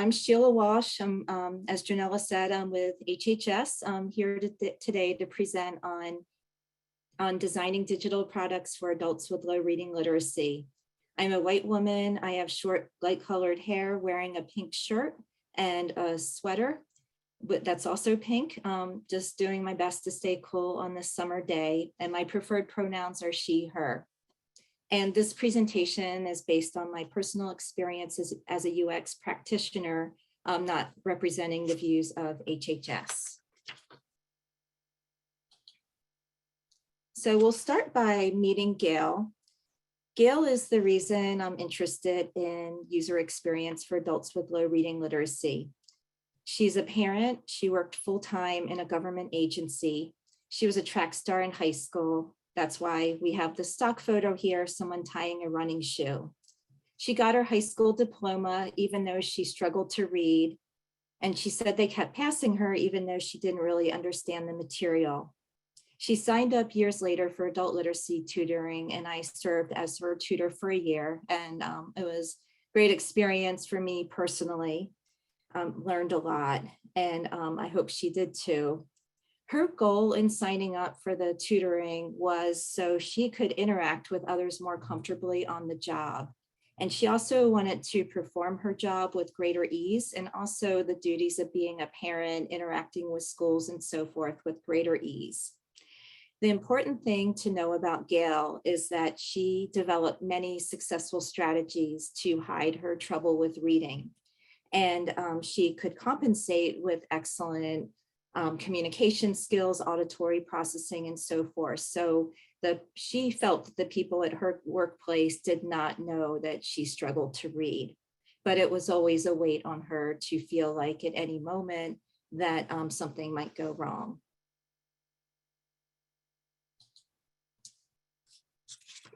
I'm Sheila Walsh. As Janella said, I'm with HHS. I'm here today to present on designing digital products for adults with low reading literacy. I'm a white woman. I have short, light colored hair, wearing a pink shirt and a sweater, but that's also pink. Just doing my best to stay cool on this summer day. And my preferred pronouns are she, her. And this presentation is based on my personal experiences as a UX practitioner, not representing the views of HHS. So we'll start by meeting Gail. Gail is the reason I'm interested in user experience for adults with low reading literacy. She's a parent. She worked full-time in a government agency. She was a track star in high school. That's why we have the stock photo here, someone tying a running shoe. She got her high school diploma, even though she struggled to read. And she said they kept passing her, even though she didn't really understand the material. She signed up years later for adult literacy tutoring, and I served as her tutor for a year. And it was a great experience for me personally. Learned a lot, and I hope she did too. Her goal in signing up for the tutoring was so she could interact with others more comfortably on the job. And she also wanted to perform her job with greater ease, and also the duties of being a parent, interacting with schools and so forth with greater ease. The important thing to know about Gail is that she developed many successful strategies to hide her trouble with reading. And she could compensate with excellent communication skills, auditory processing, and so forth. So she felt that the people at her workplace did not know that she struggled to read, but it was always a weight on her to feel like at any moment that something might go wrong.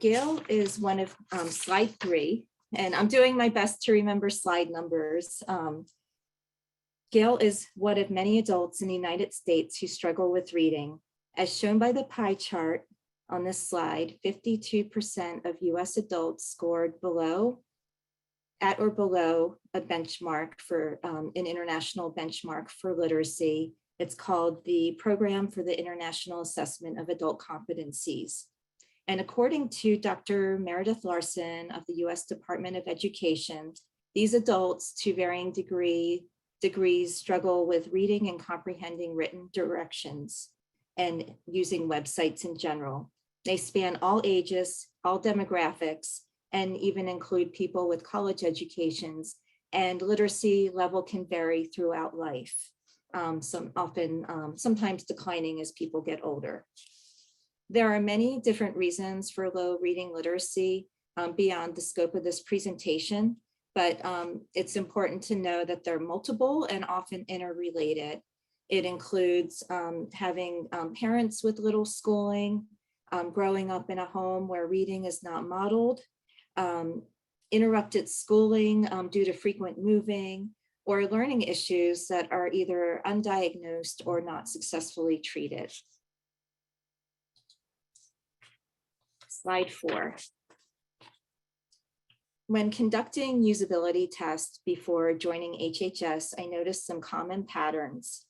Gail is one of slide 3, and I'm doing my best to remember slide numbers. Gail is one of many adults in the United States who struggle with reading. As shown by the pie chart on this slide, 52% of US adults scored at or below a benchmark for an international benchmark for literacy. It's called the Program for the International Assessment of Adult Competencies. And according to Dr. Meredith Larson of the US Department of Education, these adults to varying degrees struggle with reading and comprehending written directions and using websites in general. They span all ages, all demographics, and even include people with college educations, and literacy level can vary throughout life, sometimes declining as people get older. There are many different reasons for low reading literacy beyond the scope of this presentation, but it's important to know that they're multiple and often interrelated. It includes having parents with little schooling, growing up in a home where reading is not modeled, interrupted schooling due to frequent moving, or learning issues that are either undiagnosed or not successfully treated. Slide 4. When conducting usability tests before joining HHS, I noticed some common patterns.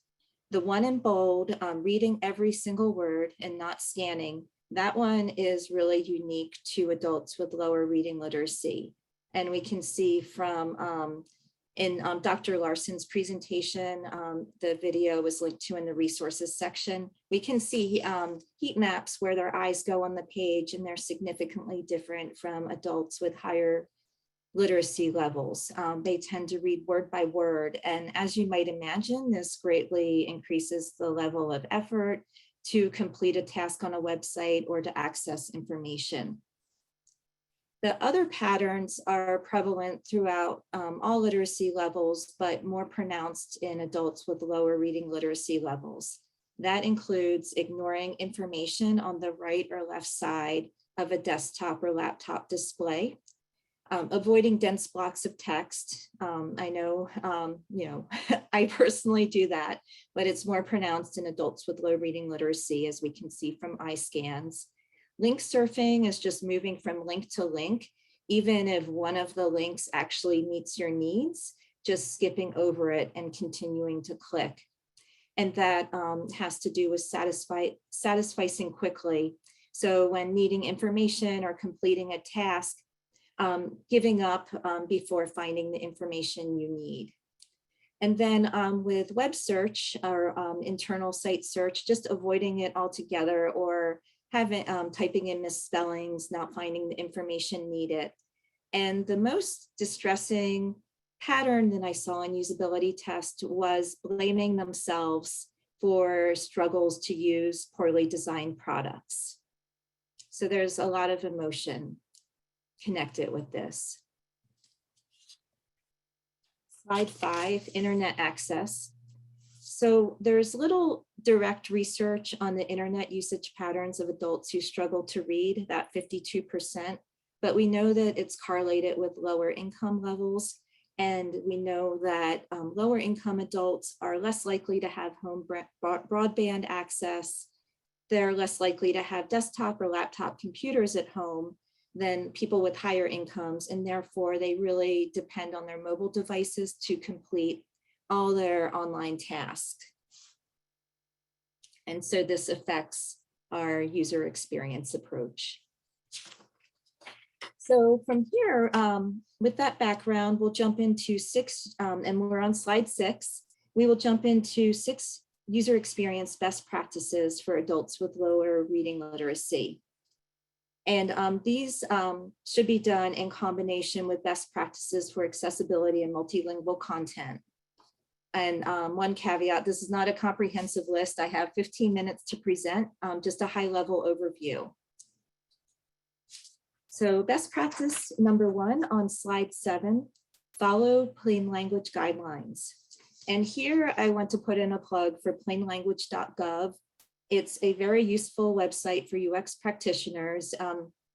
The one in bold, reading every single word and not scanning, that one is really unique to adults with lower reading literacy. And we can see from in Dr. Larson's presentation, the video was linked to in the resources section. We can see heat maps where their eyes go on the page, and they're significantly different from adults with higher literacy levels. They tend to read word by word. And as you might imagine, this greatly increases the level of effort to complete a task on a website or to access information. The other patterns are prevalent throughout all literacy levels, but more pronounced in adults with lower reading literacy levels. That includes ignoring information on the right or left side of a desktop or laptop display, avoiding dense blocks of text. I know, I personally do that, but it's more pronounced in adults with low reading literacy, as we can see from eye scans. Link surfing is just moving from link to link, even if one of the links actually meets your needs, just skipping over it and continuing to click. And that has to do with satisficing quickly. So when needing information or completing a task, giving up before finding the information you need. And then with web search or internal site search, just avoiding it altogether or having typing in misspellings, not finding the information needed. And the most distressing pattern that I saw in usability test was blaming themselves for struggles to use poorly designed products. So there's a lot of emotion connected with this. Slide 5, internet access. So there's little direct research on the internet usage patterns of adults who struggle to read, that 52%, but we know that it's correlated with lower income levels. And we know that lower income adults are less likely to have home broadband access. They're less likely to have desktop or laptop computers at home than people with higher incomes. And therefore they really depend on their mobile devices to complete all their online tasks. And so this affects our user experience approach. So from here, with that background, we'll jump into and we're on slide 6. We will jump into 6 user experience best practices for adults with lower reading literacy. And these should be done in combination with best practices for accessibility and multilingual content. And one caveat, this is not a comprehensive list. I have 15 minutes to present, just a high level overview. So best practice number 1 on slide 7, follow plain language guidelines. And here I want to put in a plug for plainlanguage.gov. It's a very useful website for UX practitioners,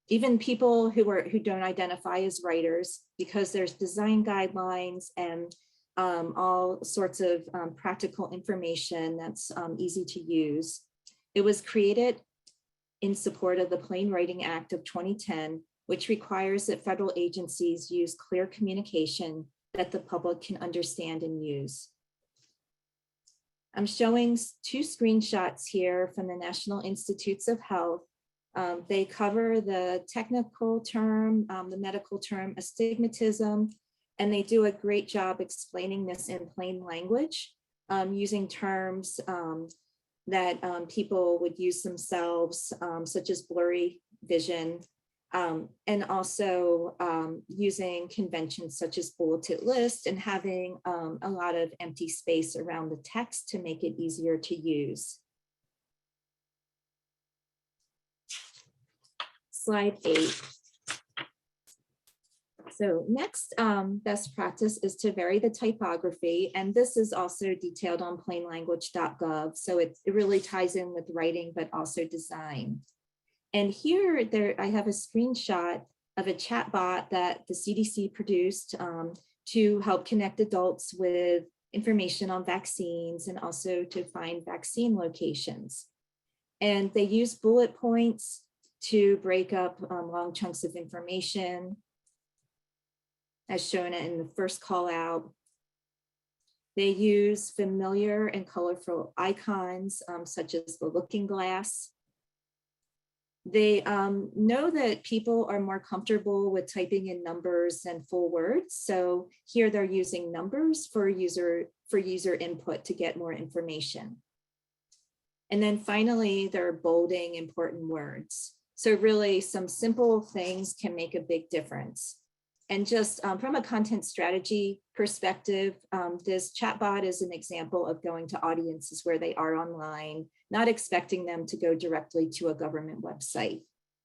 even people who don't identify as writers, because there's design guidelines and all sorts of practical information that's easy to use. It was created in support of the Plain Writing Act of 2010, which requires that federal agencies use clear communication that the public can understand and use. I'm showing 2 screenshots here from the National Institutes of Health. They cover the technical term, the medical term astigmatism, and they do a great job explaining this in plain language, using terms that people would use themselves, such as blurry vision, and also using conventions such as bulleted list and having a lot of empty space around the text to make it easier to use. Slide 8. So next best practice is to vary the typography, and this is also detailed on plainlanguage.gov. So it really ties in with writing, but also design. And here I have a screenshot of a chatbot that the CDC produced to help connect adults with information on vaccines and also to find vaccine locations. And they use bullet points to break up long chunks of information, as shown in the first call out. They use familiar and colorful icons, such as the looking glass. They know that people are more comfortable with typing in numbers than full words. So here they're using numbers for user input to get more information. And then finally, they're bolding important words. So really some simple things can make a big difference. And just from a content strategy perspective, this chatbot is an example of going to audiences where they are online, not expecting them to go directly to a government website,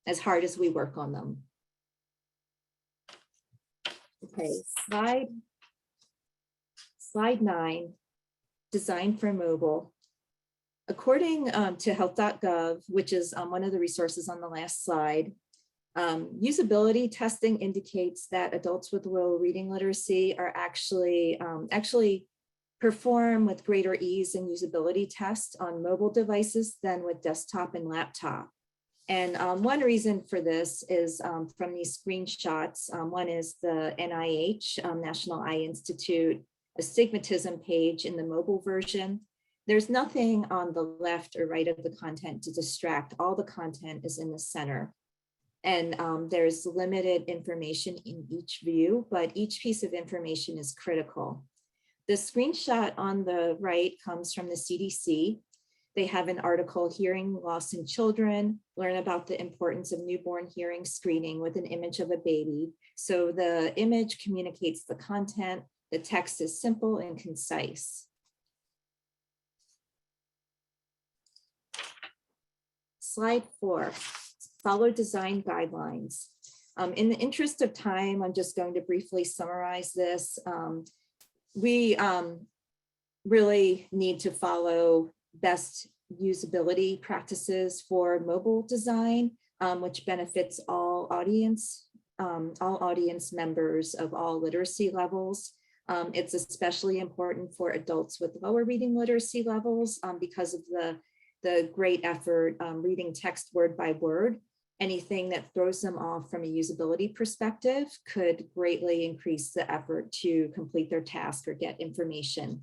as hard as we work on them. Okay, slide 9, design for mobile. According to health.gov, which is one of the resources on the last slide, usability testing indicates that adults with low reading literacy are actually perform with greater ease in usability tests on mobile devices than with desktop and laptop. And one reason for this is from these screenshots. One is the NIH, National Eye Institute, astigmatism page in the mobile version. There's nothing on the left or right of the content to distract. All the content is in the center. And there's limited information in each view, but each piece of information is critical. The screenshot on the right comes from the CDC. They have an article, Hearing Loss in Children, learn about the importance of newborn hearing screening with an image of a baby. So the image communicates the content. The text is simple and concise. Slide 4, follow design guidelines. In the interest of time, I'm just going to briefly summarize this. We really need to follow best usability practices for mobile design, which benefits all audience members of all literacy levels. It's especially important for adults with lower reading literacy levels because of the great effort reading text word by word. Anything that throws them off from a usability perspective could greatly increase the effort to complete their task or get information.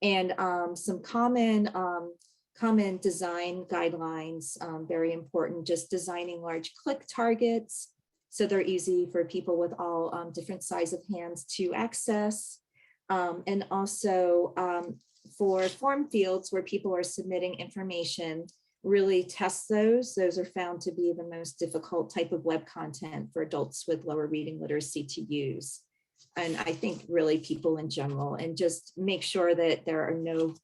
And some common design guidelines, very important, just designing large click targets so they're easy for people with all different size of hands to access. And also for form fields where people are submitting information, really test those. Those are found to be the most difficult type of web content for adults with lower reading literacy to use. And I think really people in general, and just make sure that there are no,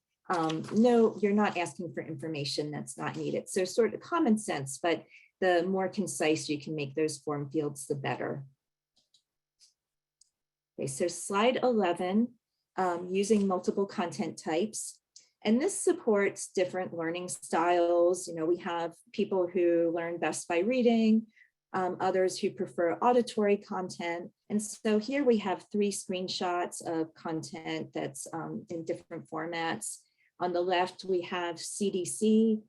you're not asking for information that's not needed. So sort of common sense, but the more concise you can make those form fields, the better. Okay, so slide 11, using multiple content types. And this supports different learning styles. You know, we have people who learn best by reading, others who prefer auditory content. And so here we have 3 screenshots of content that's in different formats. On the left, we have CDC.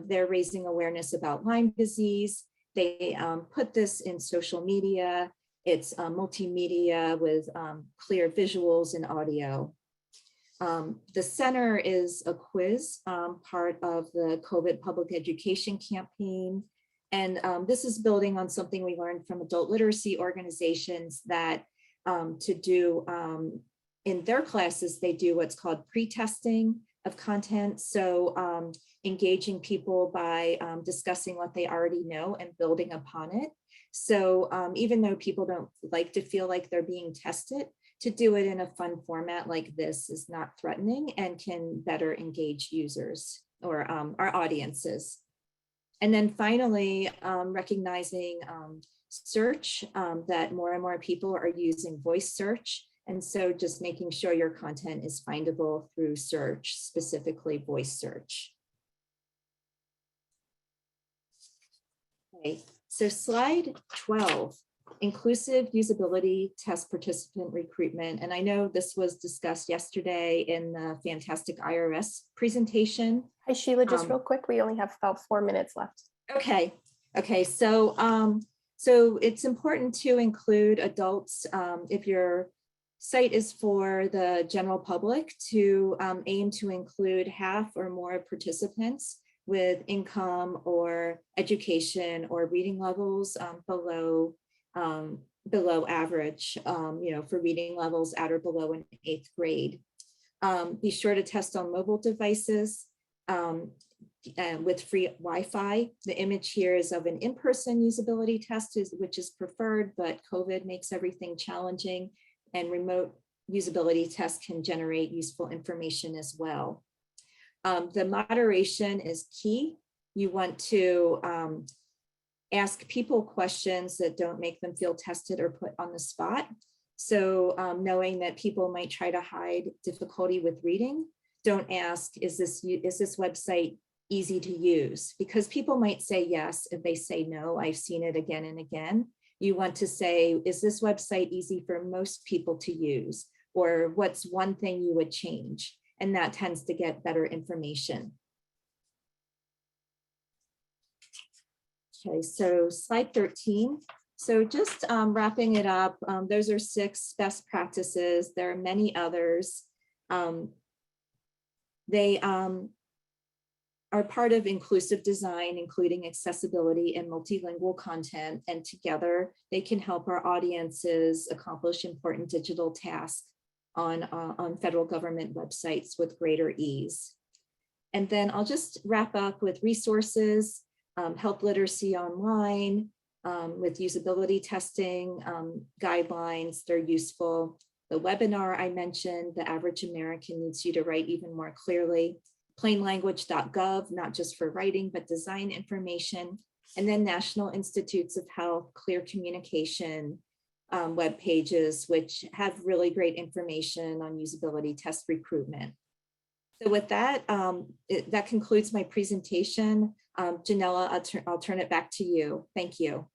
They're raising awareness about Lyme disease. They put this in social media. It's multimedia with clear visuals and audio. The center is a quiz, part of the COVID public education campaign. And this is building on something we learned from adult literacy organizations that to do in their classes, they do what's called pre-testing of content. So engaging people by discussing what they already know and building upon it. So even though people don't like to feel like they're being tested, to do it in a fun format like this is not threatening and can better engage users or our audiences. And then finally, recognizing search, that more and more people are using voice search. And so just making sure your content is findable through search, specifically voice search. Okay, so slide 12. Inclusive usability test participant recruitment. And I know this was discussed yesterday in the fantastic IRS presentation. Hi, Sheila, just real quick, we only have about 4 minutes left. Okay, so so it's important to include adults if your site is for the general public to aim to include half or more participants with income or education or reading levels below average, you know, for reading levels at or below an 8th grade. Be sure to test on mobile devices with free Wi-Fi. The image here is of an in-person usability test, which is preferred, but COVID makes everything challenging, and remote usability tests can generate useful information as well. The moderation is key. You want to ask people questions that don't make them feel tested or put on the spot. So knowing that people might try to hide difficulty with reading, don't ask, is this website easy to use? Because people might say yes if they say no, I've seen it again and again. You want to say, is this website easy for most people to use? Or what's one thing you would change? And that tends to get better information. Okay, so slide 13, So just wrapping it up, those are 6 best practices. There are many others. They are part of inclusive design, including accessibility and multilingual content. And together they can help our audiences accomplish important digital tasks on federal government websites with greater ease. And then I'll just wrap up with resources, Health Literacy Online, with usability testing, guidelines, they're useful. The webinar I mentioned, The Average American Needs You to Write Even More Clearly. Plainlanguage.gov, not just for writing, but design information. And then National Institutes of Health, Clear Communication web pages, which have really great information on usability test recruitment. So with that, that concludes my presentation. Janella, I'll turn it back to you. Thank you.